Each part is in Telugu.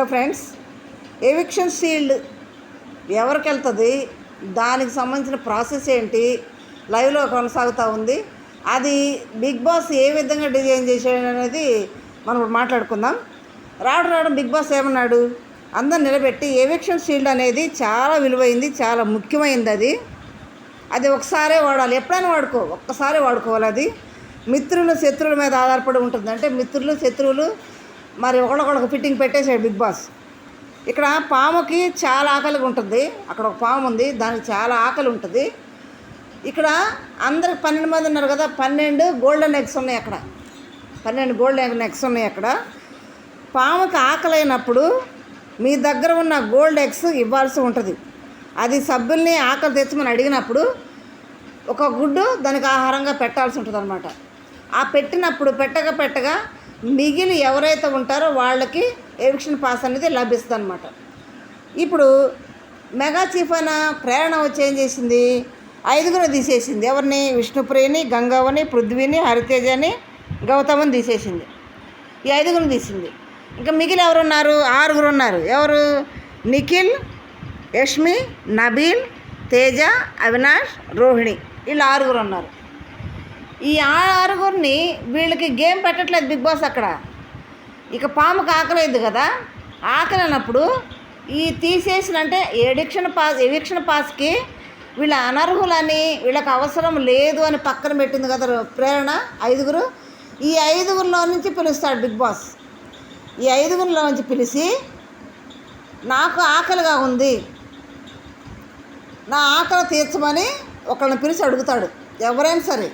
హలో ఫ్రెండ్స్, ఎవిక్షన్ షీల్డ్ ఎవరికి వెళ్తుంది, దానికి సంబంధించిన ప్రాసెస్ ఏంటి లైవ్లో కొనసాగుతూ ఉంది. అది బిగ్ బాస్ ఏ విధంగా డిజైన్ చేశాడు అనేది మనం మాట్లాడుకుందాం. రావడం బిగ్ బాస్ ఏమన్నాడు, అందరు నిలబెట్టి ఎవిక్షన్ షీల్డ్ అనేది చాలా విలువైంది, చాలా ముఖ్యమైనది. అది ఒకసారే వాడాలి, ఎప్పుడైనా ఒక్కసారి వాడుకోవాలి. అది మిత్రులు శత్రువుల మీద ఆధారపడి ఉంటుంది. అంటే మిత్రులు శత్రువులు మరి ఒకళ్ళొకళ్ళకి ఫిట్టింగ్ పెట్టేసాడు బిగ్ బాస్. ఇక్కడ పాముకి చాలా ఆకలిగా ఉంటుంది. అక్కడ ఒక పాము ఉంది, దానికి చాలా ఆకలి ఉంటుంది. ఇక్కడ అందరికి 12 మంది ఉన్నారు కదా, 12 గోల్డెన్ ఎగ్స్ ఉన్నాయి. అక్కడ 12 గోల్డెన్ ఎగ్స్ ఉన్నాయి. అక్కడ పాముకి ఆకలి అయినప్పుడు మీ దగ్గర ఉన్న గోల్డ్ ఎగ్స్ ఇవ్వాల్సి ఉంటుంది. అది సభ్యుల్ని ఆకలి తెచ్చమని అడిగినప్పుడు ఒక గుడ్డు దానికి ఆహారంగా పెట్టాల్సి ఉంటుంది అన్నమాట. ఆ పెట్టినప్పుడు పెట్టగా మిగిలి ఎవరైతే ఉంటారో వాళ్ళకి ఎవిక్షన్ పాస్ అనేది లభిస్తుంది అన్నమాట. ఇప్పుడు మెగా చీఫ్ అయిన ప్రేరణ వచ్చి ఏం చేసింది, 5గురు తీసేసింది. ఎవరిని? విష్ణుప్రియని, గంగవ్వని, పృథ్వీని, హరితేజని, గౌతమని తీసేసింది. ఈ 5గురు తీసింది. ఇంకా మిగిలి ఎవరున్నారు? 6గురు ఉన్నారు. ఎవరు? నిఖిల్, యష్మి, నబీల్, తేజ, అవినాష్, రోహిణి, వీళ్ళు 6గురు ఉన్నారు. ఈ 6గురిని వీళ్ళకి గేమ్ పెట్టట్లేదు బిగ్ బాస్. అక్కడ ఇక పాముకి ఆకలేదు కదా, ఆకలి అన్నప్పుడు ఈ తీసేసిన అంటే ఎవిక్షన్ పాస్కి వీళ్ళ అనర్హులని, వీళ్ళకి అవసరం లేదు అని పక్కన పెట్టింది కదా ప్రేరణ. 5గురు, ఈ 5గురిలో నుంచి పిలుస్తాడు బిగ్ బాస్. ఈ 5గురిలో నుంచి పిలిచి, నాకు ఆకలిగా ఉంది, నా ఆకలి తీర్చమని ఒకళ్ళని పిలిచి అడుగుతాడు. ఎవరైనా సరే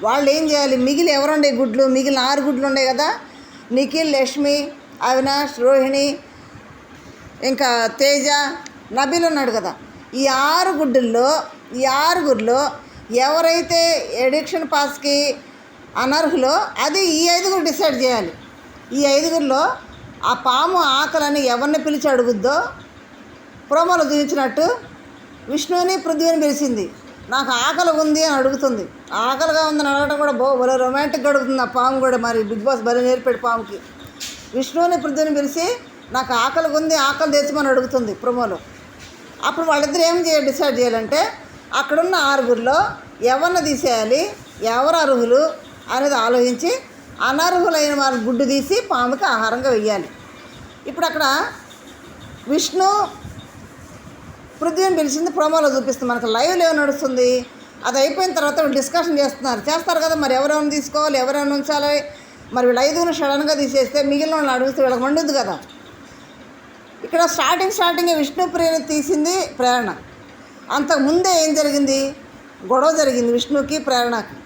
వాళ్ళు ఏం చేయాలి, మిగిలి ఎవరుండే గుడ్లు, మిగిలిన 6 గుడ్లు ఉన్నాయి కదా, నిఖిల్, యష్మి, అవినాష్, రోహిణి, ఇంకా తేజ, నబీల్ ఉన్నాడు కదా, ఈ 6గురిలో ఎవరైతే ఎడిక్షన్ పాస్కి అనర్హులో అది ఈ 5గురు డిసైడ్ చేయాలి. ఈ 5గురిలో ఆ పాము ఆకలని ఎవరిని పిలిచి అడుగుద్దో, ప్రోమోలో చూపించినట్టు విష్ణుని, పృథ్వీని పిలిచింది. నాకు ఆకలి ఉంది అని అడుగుతుంది. ఆకలిగా ఉందని అడగడం కూడా భలే రొమాంటిక్గా అడుగుతుంది ఆ పాము కూడా. మరి బిగ్ బాస్ భలే నేర్పాడు పాముకి. విష్ణుని, పృథ్వీని పిలిచి నాకు ఆకలిగా ఉంది, ఆకలి తెచ్చమని అడుగుతుంది ప్రోమోలో. అప్పుడు వాళ్ళిద్దరు ఏం డిసైడ్ చేయాలంటే, అక్కడున్న 6గురిలో ఎవరిని తీసేయాలి, ఎవరు అర్హులు అనేది ఆలోచించి అనర్హులైన వాళ్ళ గుడ్డు తీసి పాముకి ఆహారంగా వెయ్యాలి. ఇప్పుడు అక్కడ విష్ణు, పృథ్వీని పిలిచింది ప్రోమోలో చూపిస్తుంది. మనకు లైవ్లో ఏమో నడుస్తుంది. అది అయిపోయిన తర్వాత డిస్కషన్ చేస్తారు కదా, మరి ఎవరెవరిని తీసుకోవాలి, ఎవరెవరిని ఉంచాలి. మరి వీళ్ళు 5గురు సడన్గా తీసేస్తే మిగిలిన వాళ్ళు అడిగితే వీళ్ళకి మండుద్ది కదా. ఇక్కడ స్టార్టింగ్ విష్ణుప్రియని తీసింది ప్రేరణ. అంతకుముందే ఏం జరిగింది, గొడవ జరిగింది విష్ణుకి, ప్రేరణకి.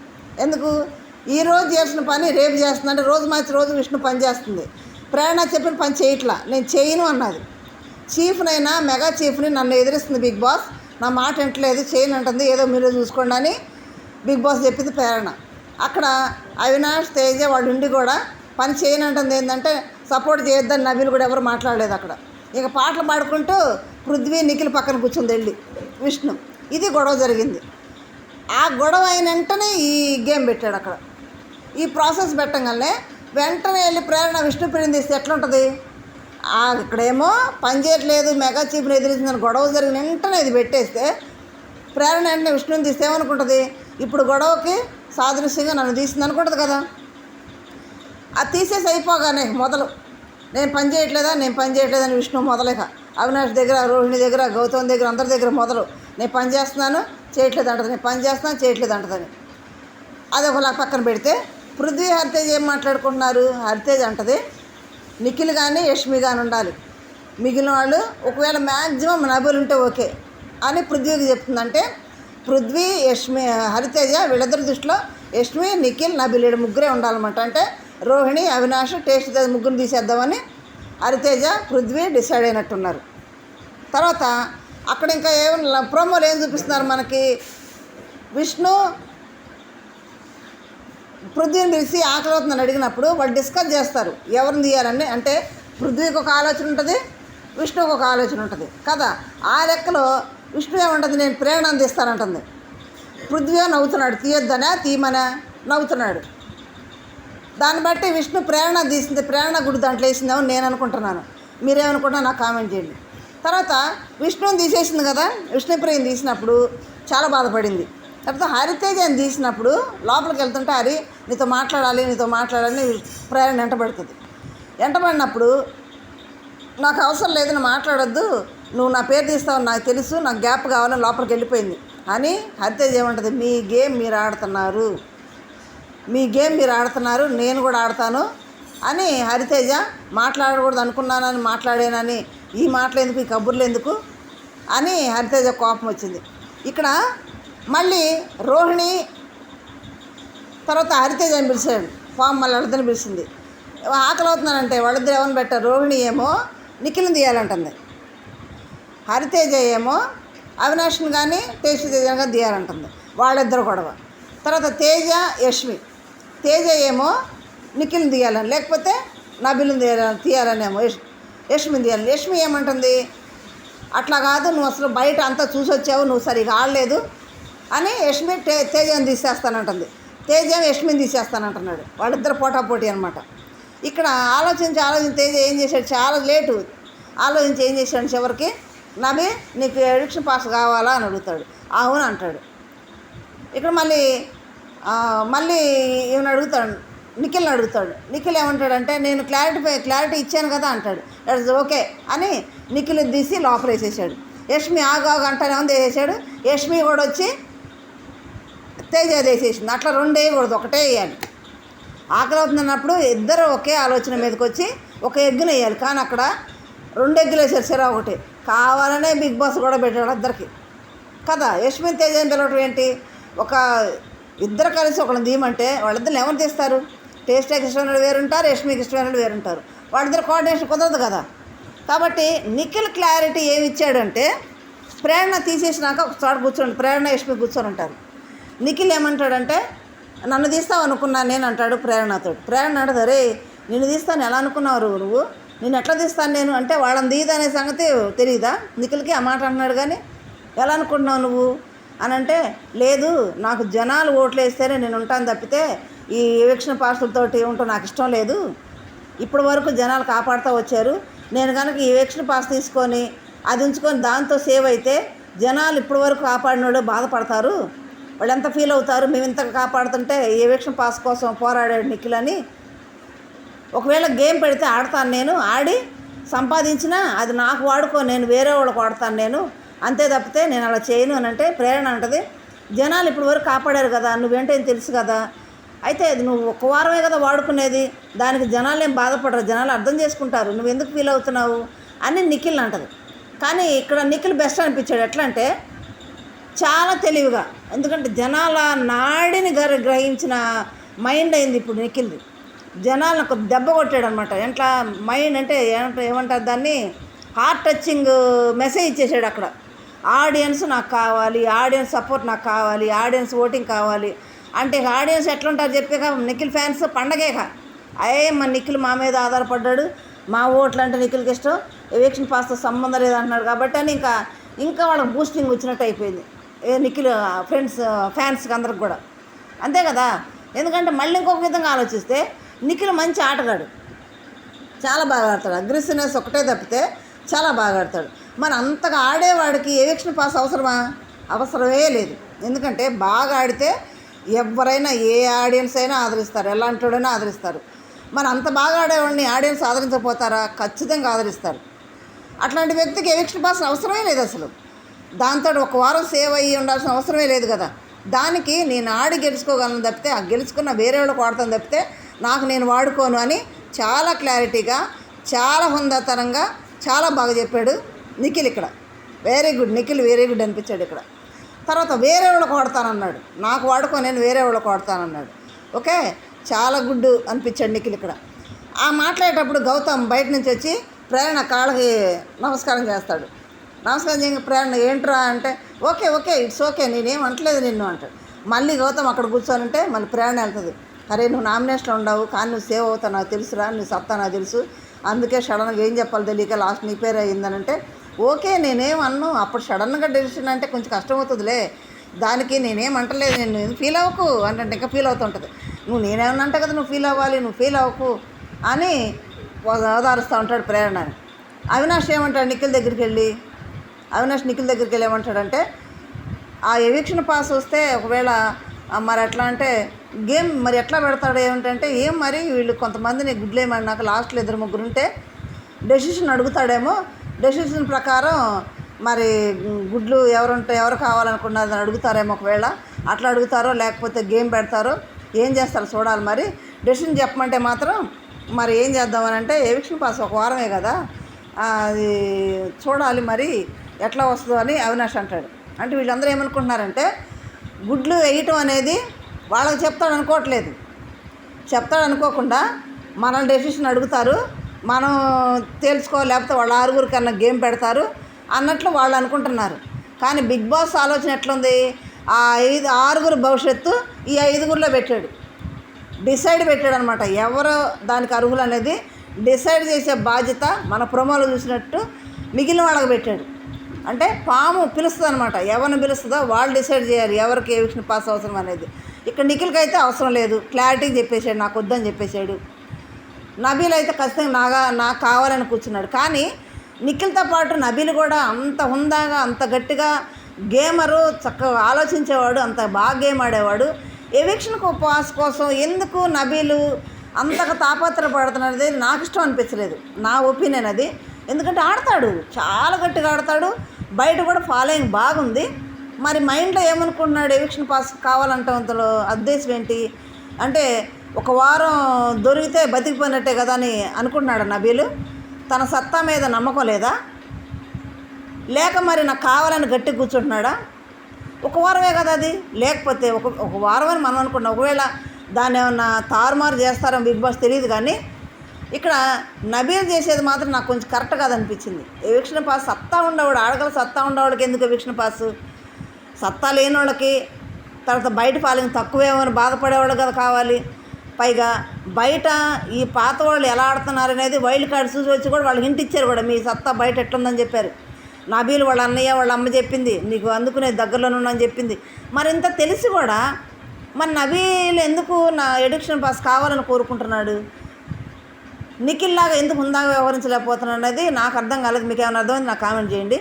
ఎందుకు? ఈరోజు చేసిన పని రేపు చేస్తుంది. అంటే రోజు మార్చి రోజు విష్ణు పని చేస్తుంది. ప్రేరణ చెప్పిన పని చేయట్లా, నేను చేయను అన్నది. చీఫ్నైనా మెగా చీఫ్ని నన్ను ఎదిరిస్తుంది బిగ్ బాస్, నా మాట వింటలేదు, చేయను అంటుంది, ఏదో మీరు చూసుకోండి అని బిగ్ బాస్ చెప్పింది ప్రేరణ. అక్కడ అవినాష్, తేజ వాళ్ళు ఉండి కూడా పని చేయను అంటుంది. ఏంటంటే సపోర్ట్ చేయొద్దని నబీల్ కూడా ఎవరు మాట్లాడలేదు అక్కడ. ఇక పాటలు పాడుకుంటూ పృథ్వీ, నిఖిల్ పక్కన కూర్చుంది వెళ్ళి విష్ణు. ఇది గొడవ జరిగింది. ఆ గొడవ అయిన వెంటనే ఈ గేమ్ పెట్టాడు అక్కడ. ఈ ప్రాసెస్ పెట్టగానే వెంటనే వెళ్ళి ప్రేరణ విష్ణుప్రియని తీస్తే ఎట్లుంటుంది? ఇక్కడేమో పని చేయట్లేదు, మెగా చీఫ్ని ఎదిరించిందని గొడవ జరిగిన వెంటనే ఇది పెట్టేస్తే ప్రేరణ వెంటనే విష్ణుని తీస్తే ఏమనుకుంటుంది, ఇప్పుడు గొడవకి సాదృశ్యంగా నన్ను తీసింది అనుకుంటుంది కదా. అది తీసేసి అయిపోగానే మొదలు నేను పని చేయట్లేదని విష్ణు మొదలేక అవినాష్ దగ్గర, రోహిణి దగ్గర, గౌతమ్ దగ్గర, అందరి దగ్గర మొదలు నేను పని చేస్తున్నాను చేయట్లేదు అంటది, నేను పని చేస్తున్నాను చేయట్లేదు అంటదని. అది ఒకలా పక్కన పెడితే పృథ్వీ, హరితేజ్ ఏం మాట్లాడుకుంటున్నారు? హరితేజ్ అంటది నిఖిల్ కానీ యష్మి కానీ ఉండాలి, మిగిలిన వాళ్ళు ఒకవేళ మ్యాక్సిమం నబీల్ ఉంటే ఓకే అని పృథ్వీకి చెప్తుందంటే, పృథ్వీ, యష్మి, హరితేజ వీళ్ళిద్దరి దృష్టిలో యష్మి, నిఖిల్, నబీల్ 3 ఉండాలన్నమాట. అంటే రోహిణి, అవినాష్, టేస్ట్ 3 తీసేద్దామని హరితేజ, పృథ్వీ డిసైడ్ అయినట్టున్నారు. తర్వాత అక్కడ ఇంకా ఏమైనా ప్రోమోలు ఏం చూపిస్తున్నారు మనకి, విష్ణు పృథ్వీని పిలిచి ఆకలి అవుతుందని అడిగినప్పుడు వాళ్ళు డిస్కస్ చేస్తారు ఎవరిని తీయాలని. అంటే పృథ్వీకి ఒక ఆలోచన ఉంటుంది, విష్ణుకి ఒక ఆలోచన ఉంటుంది కదా. ఆ లెక్కలో విష్ణు ఏమంటుంది, నేను ప్రేరణను తీస్తానంటుంది. పృథ్వీ నవ్వుతున్నాడు, తీయొద్దనా తీయమనా నవ్వుతున్నాడు. దాన్ని బట్టి విష్ణు ప్రేరణ తీసింది, ప్రేరణ గుడి దాంట్లో వేసిందేమో నేను అనుకుంటున్నాను. మీరేమనుకుంటున్నా నాకు కామెంట్ చేయండి. తర్వాత విష్ణుని తీసేసింది కదా, విష్ణుప్రియని తీసినప్పుడు చాలా బాధపడింది. తర్వాత హరితేజని తీసినప్పుడు లోపలికి వెళ్తుంటే హరి నీతో మాట్లాడాలని ప్రేరణ వెంటబడుతుంది. వెంటబడినప్పుడు నాకు అవసరం లేదు, నువ్వు మాట్లాడొద్దు, నువ్వు నా పేరు తీస్తావు నాకు తెలుసు, నాకు గ్యాప్ కావాలని లోపలికి వెళ్ళిపోయింది అని హరితేజ ఏమంటుంది, మీ గేమ్ మీరు ఆడుతున్నారు, నేను కూడా ఆడతాను అని హరితేజ మాట్లాడకూడదు అనుకున్నానని మాట్లాడానని ఈ మాటలు ఎందుకు, ఈ కబుర్లు ఎందుకు అని హరితేజ కోపం వచ్చింది. ఇక్కడ మళ్ళీ రోహిణి తర్వాత హరితేజ అని పిలిచాడు, పాము మళ్ళీ వాళ్ళిద్దరిని పిలిచింది. ఆకలి అవుతున్నానంటే వాళ్ళిద్దరు ఎవరిని పెట్టారు, రోహిణి ఏమో నిఖిల్ని తీయాలంటుంది, హరితేజ ఏమో అవినాష్ని కానీ టేస్టీ తేజని కానీ తీయాలంటుంది, వాళ్ళిద్దరు గొడవ. తర్వాత తేజ ఏమో నిఖిల్ని తీయాలని, లేకపోతే నబిల్ని తీయాలనేమో యష్మిని తీయాలని. యష్మి ఏమంటుంది, అట్లా కాదు, నువ్వు అసలు బయట అంతా చూసి వచ్చావు, నువ్వు సరిగా ఆడలేదు అని యష్మి తేజని తీసేస్తానంటుంది, తేజ యష్మిని తీసేస్తానంటున్నాడు. వాళ్ళిద్దరు పోటాపోటీ అనమాట. ఇక్కడ ఆలోచించి తేజ ఏం చేశాడు, చాలా లేటు ఆలోచించి ఏం చేశాడు, చివరికి నబి నీకు ఎడిక్షన్ పాస్ కావాలా అని అడుగుతాడు, అవును అంటాడు. ఇక్కడ మళ్ళీ ఈయన అడుగుతాడు, నిఖిల్ని అడుగుతాడు. నిఖిల్ ఏమంటాడంటే నేను క్లారిటీ ఇచ్చాను కదా అంటాడు. దట్స్ ఓకే అని నిఖిల్ తీసి లోపల వేసేసాడు. యష్మి ఆగు అంటానే ఉంది వేసేసాడు. యష్మి కూడా వచ్చి తేజ వేసేసింది. అట్లా రెండు వేయకూడదు, ఒకటే వేయాలి. ఆకలి అవుతున్నప్పుడు ఇద్దరు ఒకే ఆలోచన మీదకి వచ్చి ఒక ఎగ్గును వేయాలి, కానీ అక్కడ రెండు ఎగ్గులు వేసారు, సిరా ఒకటి. కావాలనే బిగ్ బాస్ కూడా పెట్టాడు ఇద్దరికి కదా. యష్మి తేజని పిలవటం ఏంటి, ఇద్దరు కలిసి ఒకళ్ళని తీయమంటే వాళ్ళిద్దరు ఎవరు తీస్తారు, టేస్టీకి ఇష్టమైన వేరుంటారు, యష్మికి ఇష్టమైన వేరుంటారు, వాళ్ళిద్దరు కోఆర్డినేషన్ కుదరదు కదా. కాబట్టి నిఖిల్ క్లారిటీ ఏమి ఇచ్చాడంటే ప్రేరణ తీసేసినాక ఒక చోట కూర్చోండి, ప్రేరణ యష్మి కూర్చొని ఉంటారు. నిఖిల్ ఏమంటాడంటే నన్ను తీస్తావు అనుకున్నాను నేను అంటాడు ప్రేరణతో. ప్రేరణ అంటది, అరే నిన్ను తీస్తాను ఎలా అనుకున్నావు నువ్వు, నేను ఎట్లా తీస్తాను నేను అంటే వాళ్ళని తీయదనే సంగతి తెలియదా నిఖిల్కి, ఆ మాట అంటున్నాడు. కానీ ఎలా అనుకుంటున్నావు నువ్వు అని అంటే, లేదు నాకు జనాలు ఓట్లు వేస్తేనే నేను ఉంటాను తప్పితే ఈ ఎవిక్షన్ పాసులతోటి ఉంటాం నాకు ఇష్టం లేదు. ఇప్పటి వరకు జనాలు కాపాడుతూ వచ్చారు, నేను కనుక ఈ ఎవిక్షన్ పాస్ తీసుకొని అది ఉంచుకొని దాంతో సేవ్ అయితే జనాలు ఇప్పటి వరకు కాపాడినోడు బాధపడతారు, వాళ్ళు ఎంత ఫీల్ అవుతారు, మేము ఇంత కాపాడుతుంటే ఈ ఎవిక్షన్ పాస్ కోసం పోరాడాడు నిఖిల్ అని. ఒకవేళ గేమ్ పెడితే ఆడతాను నేను, ఆడి సంపాదించినా అది నాకు వాడుకో, నేను వేరే వాళ్ళకి వాడతాను నేను, అంతే తప్పితే నేను అలా చేయను అని అంటే ప్రేరణ అంటది, జనాలు ఇప్పటి వరకు కాపాడారు కదా, నువ్వేంటని తెలుసు కదా, అయితే అది నువ్వు ఒక వారమే కదా వాడుకునేది, దానికి జనాలు ఏం బాధపడరు, జనాలు అర్థం చేసుకుంటారు, నువ్వు ఎందుకు ఫీల్ అవుతున్నావు అని నిఖిల్ అంటది. కానీ ఇక్కడ నిఖిల్ బెస్ట్ అనిపించాడు. ఎట్లా అంటే చాలా తెలివిగా, ఎందుకంటే జనాల నాడిని గ్రహించిన మైండ్ అయింది ఇప్పుడు నిఖిల్ది. జనాలను ఒక దెబ్బ కొట్టాడు అనమాట. ఎట్లా మైండ్ అంటే ఏమంటారు దాన్ని, హార్ట్ టచింగ్ మెసేజ్ ఇచ్చేసాడు అక్కడ. ఆడియన్స్ నాకు కావాలి, ఆడియన్స్ సపోర్ట్ నాకు కావాలి, ఆడియన్స్ ఓటింగ్ కావాలి అంటే ఆడియన్స్ ఎట్లుంటారు చెప్పాక నిఖిల్ ఫ్యాన్స్ పండగేక మన నిఖిల్ మా మీద ఆధారపడ్డాడు, మా ఓట్లు అంటే నిఖిల్కి ఇష్టం, ఎవిక్షన్ పాస్తో సంబంధం లేదంటున్నాడు కాబట్టి అని ఇంకా వాళ్ళకి బూస్టింగ్ వచ్చినట్టు అయిపోయింది నిఖిల్ ఫ్యాన్స్కి అందరికి కూడా, అంతే కదా. ఎందుకంటే మళ్ళీ ఇంకొక విధంగా ఆలోచిస్తే నిఖిల్ మంచి ఆటగాడు, చాలా బాగా ఆడతాడు, అగ్రెసివ్నెస్ ఒకటే తప్పితే చాలా బాగా ఆడతాడు. మరి అంతగా ఆడేవాడికి ఎవిక్షన్ పాస్ అవసరమే లేదు. ఎందుకంటే బాగా ఆడితే ఎవరైనా ఏ ఆడియన్స్ అయినా ఆదరిస్తారు, ఎలాంటి వాడైనా ఆదరిస్తారు. మరి అంత బాగా ఆడేవాడిని ఆడియన్స్ ఆదరించకపోతారా, ఖచ్చితంగా ఆదరిస్తారు. అట్లాంటి వ్యక్తికి ఎవిక్షన్ పాస్ అవసరమే లేదు అసలు. దాంతో ఒక వారం సేవ్ అయ్యి ఉండాల్సిన అవసరమే లేదు కదా. దానికి నేను ఆడి గెలుచుకోగలను తప్పితే ఆ గెలుచుకున్న వేరే వాళ్ళకి వాడతాను తప్పితే నాకు నేను వాడుకోను అని చాలా క్లారిటీగా, చాలా హుందాతనంగా, చాలా బాగా చెప్పాడు నిఖిల్. ఇక్కడ very good, Nikhil very good అనిపించాడు ఇక్కడ. తర్వాత వేరే వాళ్ళకి వాడతానన్నాడు, నాకు వాడుకో నేను వేరే వాళ్ళకి వాడతానన్నాడు. ఓకే, చాలా గుడ్ అనిపించాడు నిఖిల్ ఇక్కడ. ఆ మాట్లాడేటప్పుడు గౌతమ్ బయట నుంచి వచ్చి ప్రేరణ కాళ్ళకి నమస్కారం చేస్తాడు. నమస్కారం చేయ ప్రేరణ ఏంట్రా అంటే ఓకే ఇట్స్ ఓకే నేనేం అంటలేదు నిన్ను అంటాడు. మళ్ళీ గౌతమ్ అక్కడ కూర్చోనంటే మళ్ళీ ప్రేరణ వెళ్తుంది, అరే నువ్వు నామినేషన్లో ఉండవు కానీ నువ్వు సేవ్ అవుతావు నాకు తెలుసురా, నీ సత్తా నాకు తెలుసు, అందుకే సడన్గా ఏం చెప్పాలి తెలియక లాస్ట్ నీ పేరు అయ్యిందనంటే ఓకే నేనేం అన్ను, అప్పుడు సడన్గా డెసిషన్ అంటే కొంచెం కష్టమవుతుందిలే, దానికి నేనేం అంటలేదు, నేను ఫీల్ అవ్వకు అంటే ఇంకా ఫీల్ అవుతుంటుంది, నువ్వు నేనేమన్నా అంటే కదా నువ్వు ఫీల్ అవ్వాలి, నువ్వు ఫీల్ అవ్వకు అని ఓదారుస్తూ ఉంటాడు ప్రేరణని. అవినాష్ ఏమంటాడు నిఖిల్ దగ్గరికి వెళ్ళి ఏమంటాడంటే ఆ ఎవిక్షన్ పాస్ వస్తే ఒకవేళ మరి ఎట్లా అంటే గేమ్ మరి ఎట్లా పెడతాడు ఏమిటంటే మరి వీళ్ళు కొంతమందిని గుడ్లేమన్నాక లాస్ట్లో 2-3 ఉంటే డెసిషన్ అడుగుతాడేమో, డెసిషన్ ప్రకారం మరి గుడ్లు ఎవరు కావాలనుకున్నదని అడుగుతారేమో, ఒకవేళ అట్లా అడుగుతారో లేకపోతే గేమ్ పెడతారో ఏం చేస్తారో చూడాలి. మరి డెసిషన్ చెప్పమంటే మాత్రం మరి ఏం చేద్దామని అంటే ఎవిక్షన్ పాస్ 1 వారమే కదా, అది చూడాలి మరి ఎట్లా వస్తుందో అని అవినాష్ అంటాడు. అంటే వీళ్ళందరూ ఏమనుకుంటున్నారంటే గుడ్లు వేయటం అనేది వాళ్ళకి చెప్తాడు అనుకోకుండా మనల్ని డెసిషన్ అడుగుతారు, మనం తేల్చుకోవాలి, లేకపోతే వాళ్ళ 6 కన్నా గేమ్ పెడతారు అన్నట్లు వాళ్ళు అనుకుంటున్నారు. కానీ బిగ్ బాస్ ఆలోచన ఎట్లుంది, ఆ 6 భవిష్యత్తు ఈ 5లో పెట్టాడు అనమాట. ఎవరు దానికి అర్హులు అనేది డిసైడ్ చేసే బాధ్యత మన ప్రోమోలో చూసినట్టు మిగిలిన వాళ్ళకి పెట్టాడు. అంటే పాము పిలుస్తుంది అనమాట, ఎవరిని పిలుస్తుందో వాళ్ళు డిసైడ్ చేయాలి ఎవరికి ఎవిక్షన్ పాస్ అవసరం అనేది. ఇక్కడ నిఖిల్కి అయితే అవసరం లేదు, క్లారిటీగా చెప్పేశాడు, నాకు వద్దని చెప్పేశాడు. నబీల్ అయితే ఖచ్చితంగా నాకు కావాలని కూర్చున్నాడు. కానీ నిఖిల్తో పాటు నబీల్ కూడా అంత హుందాగా, అంత గట్టిగా గేమరు, చక్కగా ఆలోచించేవాడు, అంత బాగా గేమ్ ఆడేవాడు. ఎవిక్షన్ పాస్ కోసం ఎందుకు నబీలు అంతగా తాపత్రపడుతున్నది నాకు ఇష్టం అనిపించలేదు, నా ఒపీనియన్ అది. ఎందుకంటే ఆడతాడు, చాలా గట్టిగా ఆడతాడు, బయట కూడా ఫాలోయింగ్ బాగుంది. మరి మైండ్లో ఏమనుకుంటున్నాడు, ఎవిక్షన్ పాస్ కావాలంటే ఉద్దేశం ఏంటి అంటే 1 వారం దొరికితే బతికిపోయినట్టే కదా అని అనుకుంటున్నాడు నబీలు. తన సత్తా మీద నమ్మకం లేదా, లేక మరి నాకు కావాలని గట్టిగా కూర్చుంటున్నాడా? 1 వారమే కదా అది, లేకపోతే ఒక వారం అని మనం అనుకున్నాం. ఒకవేళ దాన్ని ఏమన్నా తారుమారు చేస్తారని బిగ్ బాస్ తెలియదు. కానీ ఇక్కడ నబీల్ చేసేది మాత్రం నాకు కొంచెం కరెక్ట్ కాదనిపించింది. ఎవిక్షన్ పాస్ సత్తా ఉండేవాడు, ఆడగల సత్తా ఉండేవాడికి ఎందుకు ఎవిక్షన్ పాస్? సత్తా లేని వాళ్ళకి, తర్వాత బయట ఫాలోయింగ్ తక్కువేమని బాధపడేవాళ్ళు కదా కావాలి. పైగా బయట ఈ పాత వాళ్ళు ఎలా ఆడుతున్నారు అనేది వైల్డ్ కార్డ్ చూసి వచ్చి కూడా వాళ్ళు హింట్ ఇచ్చారు కూడా, మీ సత్తా బయట ఎట్లుందని చెప్పారు. నబీల్ వాళ్ళ అన్నయ్య వాళ్ళ అమ్మ చెప్పింది, నీకు అందుకునే దగ్గరలోనే ఉన్నాను చెప్పింది. మరి ఇంత తెలిసి కూడా మరి నబీల్ ఎందుకు నా ఎవిక్షన్ పాస్ కావాలని కోరుకుంటున్నాడు? నిఖిల్ లాగా ఎందుకు హుందాగా వ్యవహరించలేకపోతున్నాడు అనేది నాకు అర్థం కాలేదు. మీకు ఏమైనా అర్థమైంది నాకు కామెంట్ చేయండి.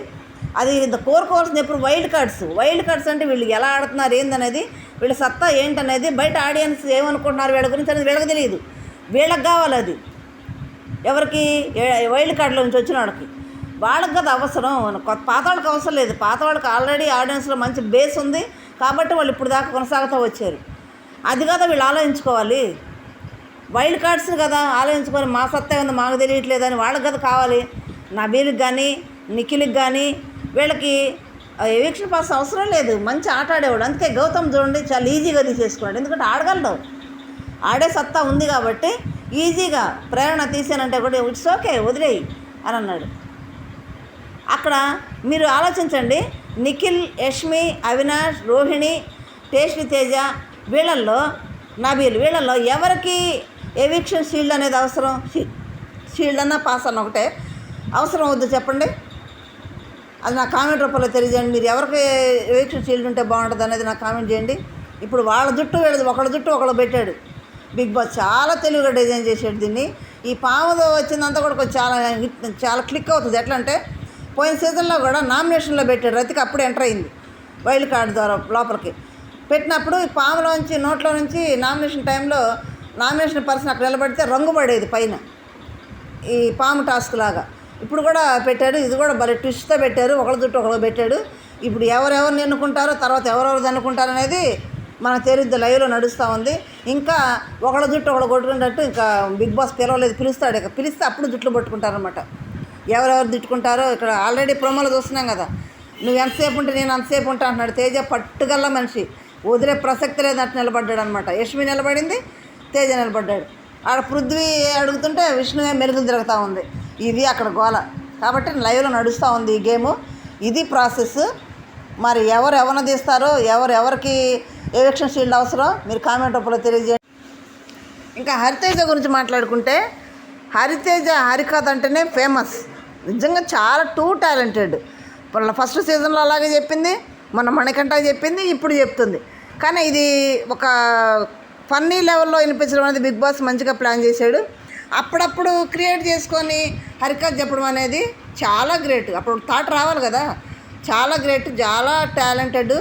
అది కోరుకోవాల్సింది ఎప్పుడు వైల్డ్ కార్డ్స్ అంటే వీళ్ళు ఎలా ఆడుతున్నారు ఏందనేది, వీళ్ళ సత్తా ఏంటనేది బయట ఆడియన్స్ ఏమనుకుంటున్నారు వీళ్ళ గురించి అనేది వీళ్ళకి తెలియదు. వీళ్ళకి కావాలి అది, ఎవరికి? వైల్డ్ కార్డులో నుంచి వచ్చిన వాళ్ళకి కదా అవసరం, పాత వాళ్ళకి అవసరం లేదు. పాత వాళ్ళకి ఆల్రెడీ ఆడియన్స్లో మంచి బేస్ ఉంది కాబట్టి వాళ్ళు ఇప్పుడు దాకా కొనసాగుతూ వచ్చారు. అది కదా వీళ్ళు ఆలోచించుకోవాలి. వైల్డ్ కార్డ్స్ని కదా ఆలోచించుకొని మా సత్తా ఉంది మాకు తెలియట్లేదని వాళ్ళకి కదా కావాలి. నబీల్కి కానీ నిఖిల్కి కానీ వీళ్ళకి ఎవిక్షన్ పాస్ అవసరం లేదు, మంచి ఆట ఆడేవాడు. అందుకే గౌతమ్ చూడండి చాలా ఈజీగా తీసేసుకున్నాడు, ఎందుకంటే ఆడగలడు, ఆడే సత్తా ఉంది కాబట్టి ఈజీగా ప్రేరణ తీసానంటే కూడా ఇట్స్ ఓకే వదిలేయి అని అన్నాడు. అక్కడ మీరు ఆలోచించండి, నిఖిల్, యష్మి, అవినాష్, రోహిణి, టేస్టీ తేజ వీళ్ళల్లో నబీల్ వీళ్ళల్లో ఎవరికి ఎవిక్షన్ షీల్డ్ అనేది అవసరం? షీల్డ్ అన్న పాస్ అన్న ఒకటే అవసరం వద్దు చెప్పండి. అది నా కామెంట్ రూపంలో తెలియజేయండి. మీరు ఎవరికి ఎవిక్షన్ షీల్డ్ ఉంటే బాగుంటుంది అనేది నాకు కామెంట్ చేయండి. ఇప్పుడు వాళ్ళ జుట్టు వీళ్ళది, ఒకళ్ళ జుట్టు ఒకళ్ళు పెట్టాడు బిగ్ బాస్. చాలా తెలివిగా డిజైన్ చేసాడు దీన్ని. ఈ పాముతో వచ్చిందంతా కూడా కొంచెం చాలా క్లిక్ అవుతుంది. ఎట్లా అంటే పోయిన సీజన్లో కూడా నామినేషన్లో పెట్టాడు, రతికి అప్పుడు ఎంటర్ అయింది వైల్డ్ కార్డ్ ద్వారా లోపలికి పెట్టినప్పుడు. ఈ పాములోంచి నోట్లో నుంచి నామినేషన్ టైంలో నామినేషన్ పర్సన్ అక్కడ నిలబడితే రంగు పడేది పైన, ఈ పాము టాస్క్ లాగా. ఇప్పుడు కూడా పెట్టాడు, ఇది కూడా భలే ట్విస్ట్తో పెట్టారు, ఒకళ్ళ చుట్టూ ఒకళ్ళు పెట్టాడు. ఇప్పుడు ఎవరెవరిని ఎన్నుకుంటారో తర్వాత ఎవరెవరు ఎన్నుకుంటారో అనేది మనకు తెలియదు, లైవ్లో నడుస్తూ ఉంది. ఇంకా ఒకళ్ళ జుట్టు ఒకళ్ళు కొట్టుకున్నట్టు ఇంకా బిగ్ బాస్ పిలవలేదు, పిలుస్తాడు. ఇక పిలిస్తే అప్పుడు జుట్లు పట్టుకుంటారనమాట. ఎవరెవరు తిట్టుకుంటారో ఇక్కడ ఆల్రెడీ ప్రోమోలో చూస్తున్నాం కదా. నువ్వు ఎంతసేపు ఉంటే నేను అంతసేపు ఉంటా అంటున్నాడు తేజ. పట్టుగల్ల మనిషి, వదిలే ప్రసక్తి లేదట్టు నిలబడ్డాడు అనమాట. యష్మి నిలబడింది, తేజ నిలబడ్డాడు. ఆడ పృథ్వీ అడుగుతుంటే విష్ణువే మెరుగులు తిరుగుతూ ఉంది. ఇది అక్కడ గోల. కాబట్టి లైవ్లో నడుస్తూ ఉంది ఈ గేము. ఇది ప్రాసెస్. మరి ఎవరిని తీస్తారో, ఎవరికి ఎవిక్షన్ షీల్డ్ అవసరం మీరు కామెంట్ రూపంలో తెలియజేయండి. ఇంకా హరితేజ గురించి మాట్లాడుకుంటే, హరితేజ హరికథ అంటేనే ఫేమస్. నిజంగా చాలా టూ టాలెంటెడ్. ఫస్ట్ సీజన్లో అలాగే చెప్పింది, మొన్న మణికంఠ చెప్పింది, ఇప్పుడు చెప్తుంది. కానీ ఇది ఒక ఫన్నీ లెవెల్లో వినిపించడం అనేది బిగ్ బాస్ మంచిగా ప్లాన్ చేశాడు. అప్పుడప్పుడు క్రియేట్ చేసుకొని హరికథ చెప్పడం అనేది చాలా గ్రేట్. అప్పుడు థాట్ రావాలి కదా. చాలా గ్రేట్, చాలా టాలెంటెడ్.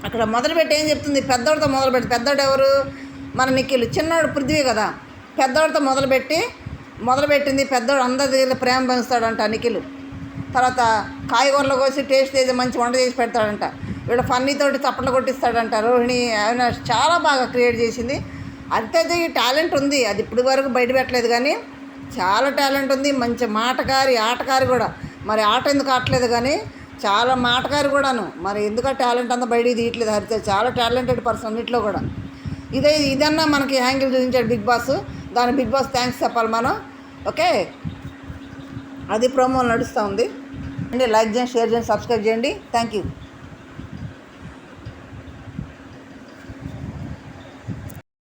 అక్కడ మొదలుపెట్టి ఏం చెప్తుంది, పెద్దోడితో మొదలుపెట్టి, పెద్దోడు ఎవరు, మన నిఖిల్. చిన్నోడు పృథ్వీ కదా. పెద్దోడితో మొదలుపెట్టింది. పెద్దోడు అందరి దగ్గర ప్రేమ పంచుతాడంట నిఖిల్. తర్వాత కాయగూరలు కోసి టేస్ట్ చేసి మంచి వంట చేసి పెడతాడంట. వీళ్ళ ఫన్నీతోటి చప్పట్లు కొట్టిస్తాడంట. రోహిణి అవినాష్ చాలా బాగా క్రియేట్ చేసింది. అంతే టాలెంట్ ఉంది. అది ఇప్పుడు వరకు బయట పెట్టలేదు కానీ చాలా టాలెంట్ ఉంది. మంచి మాటకారి, ఆటకారి కూడా. మరి ఆట ఎందుకు ఆటలేదు కానీ చాలా మాటకారి కూడాను. మరి ఎందుకు టాలెంట్ అంతా బయటికి తీయట్లేదు హరిత. చాలా టాలెంటెడ్ పర్సన్ అన్నింటిలో కూడా. ఇదన్నా మనకి హ్యాంగిల్ చూపించాడు బిగ్ బాస్. దాని బిగ్ బాస్ థ్యాంక్స్ చెప్పాలి మనం. ఓకే, అది ప్రోమోలు నడుస్తూ ఉంది. లైక్ చేయండి, షేర్ చేయండి, సబ్స్క్రైబ్ చేయండి. Thank you.